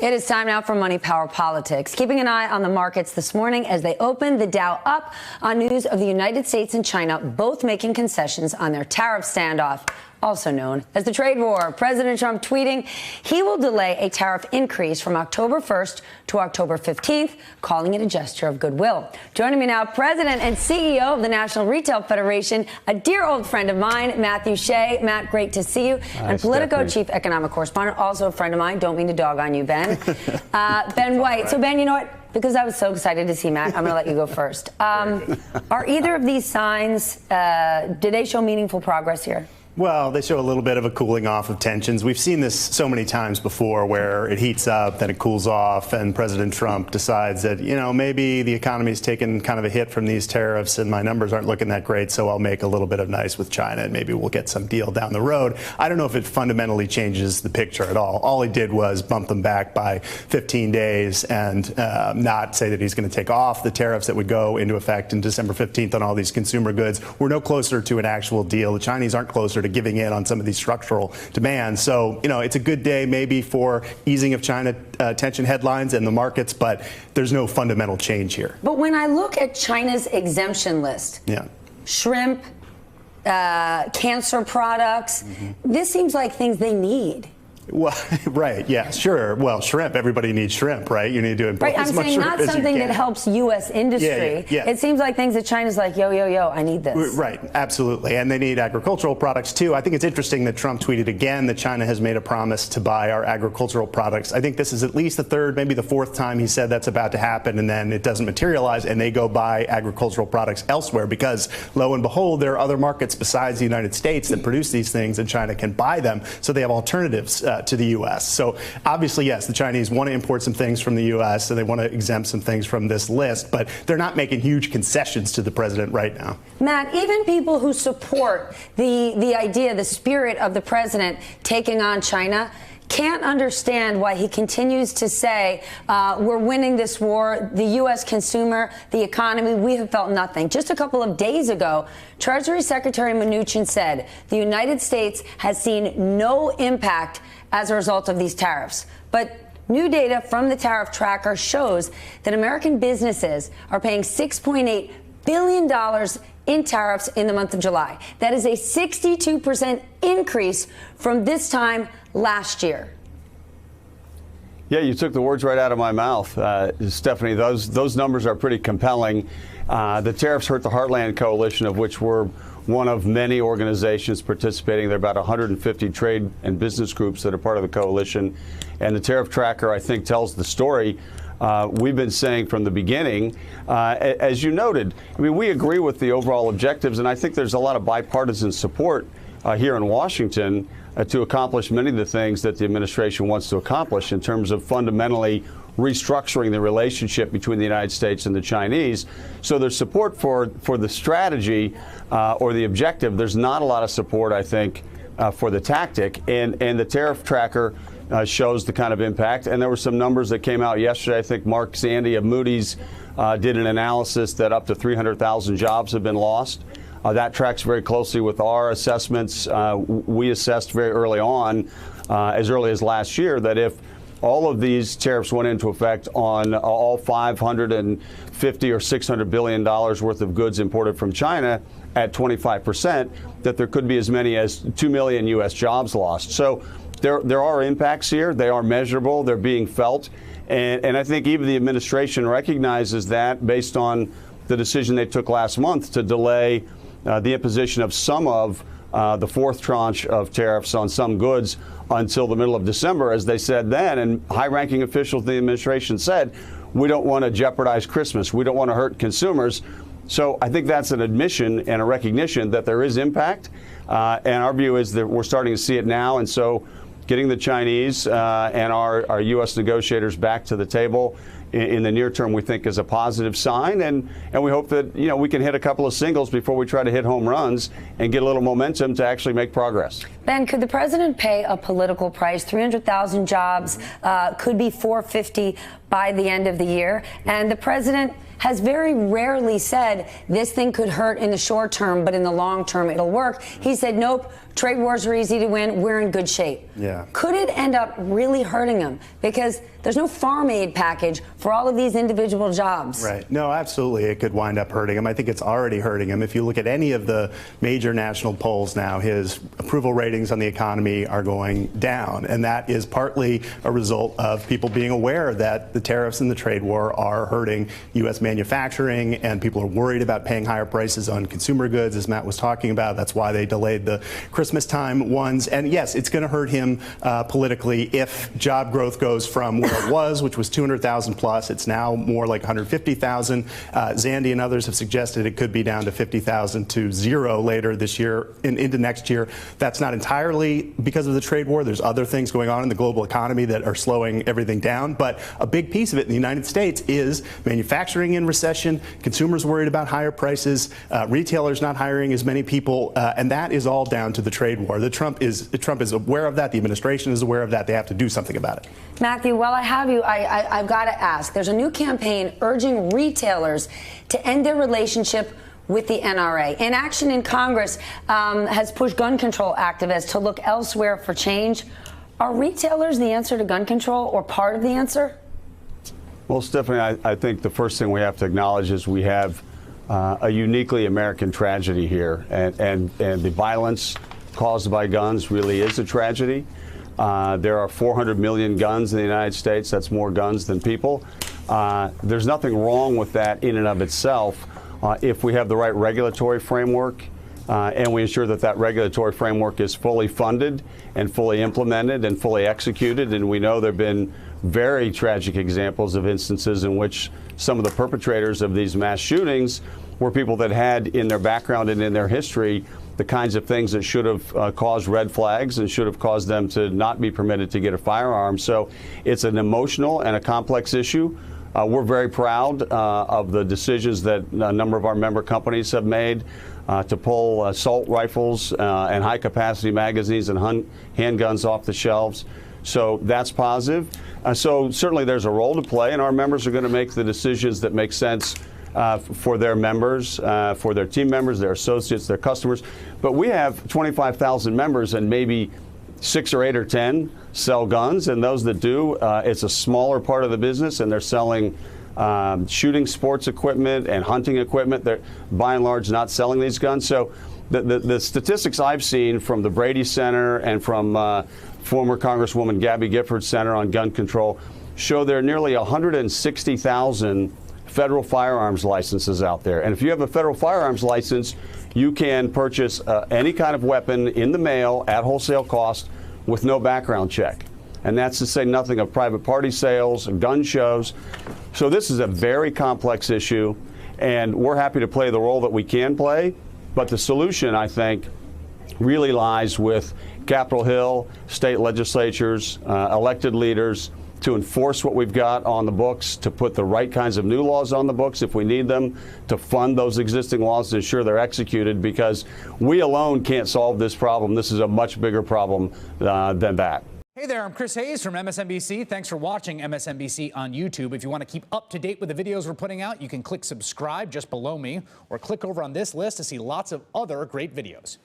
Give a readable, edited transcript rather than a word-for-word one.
It is time now for Money Power Politics. Keeping an eye on the markets this morning as they open, the Dow up on news of the United States and China both making concessions on their tariff standoff, also known as the trade war. President Trump tweeting he will delay a tariff increase from October 1st to October 15th, calling it a gesture of goodwill. Joining me now, President and CEO of the National Retail Federation, a dear old friend of mine, Matthew Shea. Matt, great to see you. Hi, and Politico Stephanie. Chief Economic Correspondent, also a friend of mine. Don't mean to dog on you, Ben. Ben White. So, Ben, you know what? Because I was so excited to see Matt, I'm going to let you go first. Are either of these signs, do they show meaningful progress here? Well, they show a little bit of a cooling off of tensions. We've seen this so many times before where it heats up, then it cools off, and President Trump decides that, you know, maybe the economy's taken kind of a hit from these tariffs and my numbers aren't looking that great, so I'll make a little bit of nice with China and maybe we'll get some deal down the road. I don't know if it fundamentally changes the picture at all. All he did was bump them back by 15 days and not say that he's going to take off the tariffs that would go into effect in December 15th on all these consumer goods. We're no closer to an actual deal. The Chinese aren't closer to giving in on some of these structural demands. So, you know, it's a good day maybe for easing of China tension headlines and the markets, but there's no fundamental change here. But when I look at China's exemption list, shrimp, cancer products, this seems like things they need. Well, right, yeah, sure. Well, shrimp, everybody needs shrimp, right? You need to import right, I'm as much saying shrimp not as something you can. that helps U.S. industry. Yeah. It seems like things that China's like, yo, I need this. Right, absolutely. And they need agricultural products, too. I think it's interesting that Trump tweeted again that China has made a promise to buy our agricultural products. I think this is at least the third, maybe the fourth time he said that's about to happen, and then it doesn't materialize, and they go buy agricultural products elsewhere because, lo and behold, there are other markets besides the United States that produce these things, and China can buy them, so they have alternatives to the U.S. So obviously, yes, the Chinese want to import some things from the U.S. and they want to exempt some things from this list, but they're not making huge concessions to the president right now. Matt, even people who support the idea, the spirit of the president taking on China can't understand why he continues to say we're winning this war, the U.S. consumer, the economy, we have felt nothing. Just a couple of days ago, Treasury Secretary Mnuchin said the United States has seen no impact as a result of these tariffs. But new data from the tariff tracker shows that American businesses are paying $6.8 billion in tariffs in the month of July. That is a 62% increase from this time last year. Yeah, you took the words right out of my mouth, Stephanie. Those numbers are pretty compelling. The tariffs hurt the Heartland Coalition, of which we're one of many organizations participating. There are about 150 trade and business groups that are part of the coalition. And the tariff tracker, I think, tells the story. We've been saying from the beginning, as you noted, I mean, we agree with the overall objectives, and I think there's a lot of bipartisan support here in Washington to accomplish many of the things that the administration wants to accomplish in terms of fundamentally restructuring the relationship between the United States and the Chinese. So there's support for the strategy or the objective. There's not a lot of support, I think, for the tactic. And the tariff tracker shows the kind of impact. And there were some numbers that came out yesterday. I think Mark Zandi of Moody's did an analysis that up to 300,000 jobs have been lost. That tracks very closely with our assessments. We assessed very early on, as early as last year, that if all of these tariffs went into effect on all $550 or $600 billion worth of goods imported from China at 25%, that there could be as many as 2 million U.S. jobs lost. So there are impacts here. They are measurable. They're being felt. And I think even the administration recognizes that based on the decision they took last month to delay the imposition of some of the fourth tranche of tariffs on some goods until the middle of December, as they said then. And high-ranking officials of the administration said, we don't want to jeopardize Christmas. We don't want to hurt consumers. So I think that's an admission and a recognition that there is impact. And our view is that we're starting to see it now. And so getting the Chinese and our U.S. negotiators back to the table in the near term, we think, is a positive sign. And we hope that, you know, we can hit a couple of singles before we try to hit home runs and get a little momentum to actually make progress. Ben, could the president pay a political price? 300,000 jobs could be 450 by the end of the year. And the president has very rarely said this thing could hurt in the short term, but in the long term it'll work. He said, nope, trade wars are easy to win, we're in good shape. Yeah. Could it end up really hurting them? Because there's no farm aid package for all of these individual jobs. Right. No, absolutely. It could wind up hurting him. I think it's already hurting him. If you look at any of the major national polls now, his approval ratings on the economy are going down. And that is partly a result of people being aware that the tariffs and the trade war are hurting U.S. manufacturing, and people are worried about paying higher prices on consumer goods, as Matt was talking about. That's why they delayed the Christmas time ones. And yes, it's going to hurt him politically if job growth goes from where it was, which was 200,000 plus. It's now more like 150,000. Zandy and others have suggested it could be down to 50,000 to 0 later this year and into next year. That's not entirely because of the trade war. There's other things going on in the global economy that are slowing everything down. But a big piece of it in the United States is manufacturing in recession, consumers worried about higher prices, retailers not hiring as many people, and that is all down to the trade war. Trump is aware of that. The administration is aware of that. They have to do something about it. Matthew, while I have you, I've got to ask. There's a new campaign urging retailers to end their relationship with the NRA. Inaction in Congress has pushed gun control activists to look elsewhere for change. Are retailers the answer to gun control, or part of the answer? Well, Stephanie, I think the first thing we have to acknowledge is we have a uniquely American tragedy here, and the violence caused by guns really is a tragedy. There are 400 million guns in the United States. That's more guns than people. There's nothing wrong with that in and of itself if we have the right regulatory framework and we ensure that that regulatory framework is fully funded and fully implemented and fully executed. And we know there have been very tragic examples of instances in which some of the perpetrators of these mass shootings were people that had in their background and in their history the kinds of things that should have caused red flags and should have caused them to not be permitted to get a firearm. So it's an emotional and a complex issue. We're very proud of the decisions that a number of our member companies have made to pull assault rifles and high-capacity magazines and handguns off the shelves. So that's positive. So certainly there's a role to play, and our members are going to make the decisions that make sense for their members, for their team members, their associates, their customers. But we have 25,000 members, and maybe 6 or 8 or 10 sell guns, and those that do, it's a smaller part of the business, and they're selling shooting sports equipment and hunting equipment. They're by and large not selling these guns. So the statistics I've seen from the Brady Center and from former Congresswoman Gabby Giffords Center on gun control show there are nearly 160,000 federal firearms licenses out there. And if you have a federal firearms license, you can purchase any kind of weapon in the mail at wholesale cost with no background check. And that's to say nothing of private party sales, gun shows. So this is a very complex issue, and we're happy to play the role that we can play. But the solution, I think, really lies with Capitol Hill, state legislatures, elected leaders, to enforce what we've got on the books, to put the right kinds of new laws on the books if we need them, to fund those existing laws to ensure they're executed, because we alone can't solve this problem. This is a much bigger problem than that. Hey there, I'm Chris Hayes from MSNBC. Thanks for watching MSNBC on YouTube. If you want to keep up to date with the videos we're putting out, you can click subscribe just below me, or click over on this list to see lots of other great videos.